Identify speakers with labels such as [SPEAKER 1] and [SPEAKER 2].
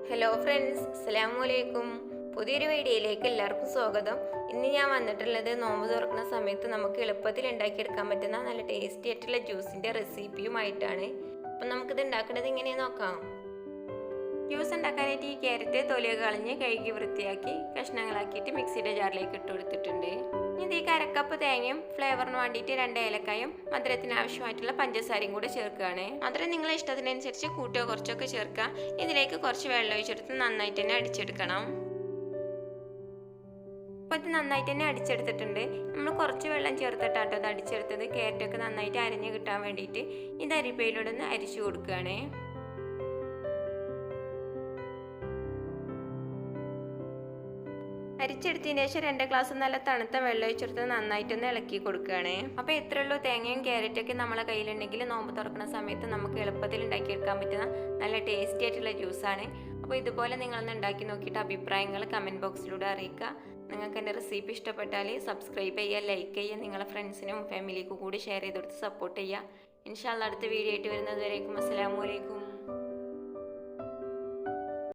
[SPEAKER 1] Hello friends, അസ്സലാമു അലൈക്കും. പുതിയൊരു വീഡിയോയിലേക്ക് എല്ലാവർക്കും സ്വാഗതം. ഇന്ന് ഞാൻ വന്നിട്ടുള്ളത് നോമ്പ് തുറക്കുന്ന സമയത്ത് നമുക്ക് എളുപ്പത്തിൽ ഉണ്ടാക്കിയെടുക്കാൻ പറ്റുന്ന നല്ല ടേസ്റ്റി ആയിട്ടുള്ള ജ്യൂസിൻ്റെ റെസിപ്പിയുമായിട്ടാണ്. അപ്പം നമുക്കിത് ഉണ്ടാക്കുന്നത് എങ്ങനെയാണെന്ന് നോക്കാം. ജ്യൂസ് ഉണ്ടാക്കാനായിട്ട് ഈ ക്യാരറ്റ് തൊലിയൊക്കെ കളഞ്ഞ് കഴുകി വൃത്തിയാക്കി കഷ്ണങ്ങളാക്കിയിട്ട് മിക്സിയുടെ ജാറിലേക്ക് ഇട്ട് കൊടുത്തിട്ടുണ്ട്. ഇത് ഈ അരക്കപ്പ് തേങ്ങയും ഫ്ലേവറിന് വേണ്ടിയിട്ട് 2 ഏലക്കായും മധുരത്തിന് ആവശ്യമായിട്ടുള്ള പഞ്ചസാരയും കൂടെ ചേർക്കുകയാണ്. മധുരം നിങ്ങളെ ഇഷ്ടത്തിനനുസരിച്ച് കൂട്ടോ കുറച്ചൊക്കെ ചേർക്കുക. ഇതിലേക്ക് കുറച്ച് വെള്ളം ഒഴിച്ചെടുത്ത് നന്നായിട്ട് തന്നെ അടിച്ചെടുക്കണം. അപ്പോൾ ഇത് നന്നായിട്ട് തന്നെ അടിച്ചെടുത്തിട്ടുണ്ട്. നമ്മൾ കുറച്ച് വെള്ളം ചേർത്തിട്ടാട്ടോ അത് അടിച്ചെടുത്തത്. ക്യാരറ്റൊക്കെ നന്നായിട്ട് അരിഞ്ഞ് കിട്ടാൻ വേണ്ടിയിട്ട് ഇത് അരിപ്പയിലൂടെ ഒന്ന് അരിച്ചു കൊടുക്കുകയാണ്. അരിച്ചെടുത്തതിന് ശേഷം 2 ഗ്ലാസ് നല്ല തണുത്ത വെള്ളം ഒഴിച്ചെടുത്ത് നന്നായിട്ടൊന്ന് ഇളക്കി കൊടുക്കുകയാണ്. അപ്പോൾ ഇത്രയുള്ളൂ. തേങ്ങയും ക്യാരറ്റൊക്കെ നമ്മളെ കയ്യിലുണ്ടെങ്കിൽ നോമ്പ് തുറക്കുന്ന സമയത്ത് നമുക്ക് എളുപ്പത്തിൽ ഉണ്ടാക്കിയെടുക്കാൻ പറ്റുന്ന നല്ല ടേസ്റ്റി ആയിട്ടുള്ള ജ്യൂസാണ്. അപ്പോൾ ഇതുപോലെ നിങ്ങളൊന്ന് ഉണ്ടാക്കി നോക്കിയിട്ട് അഭിപ്രായങ്ങൾ കമൻറ്റ് ബോക്സിലൂടെ അറിയിക്കുക. നിങ്ങൾക്ക് എൻ്റെ റെസിപ്പി ഇഷ്ടപ്പെട്ടാൽ സബ്സ്ക്രൈബ് ചെയ്യുക, ലൈക്ക് ചെയ്യുക, നിങ്ങളെ ഫ്രണ്ട്സിനും ഫാമിലിക്കും കൂടി ഷെയർ ചെയ്ത് കൊടുത്ത് സപ്പോർട്ട് ചെയ്യുക. ഇൻഷാ അല്ലാഹ് അടുത്ത വീഡിയോ ആയിട്ട് വരുന്നത് വരേക്കും അസ്സലാമു അലൈക്കും.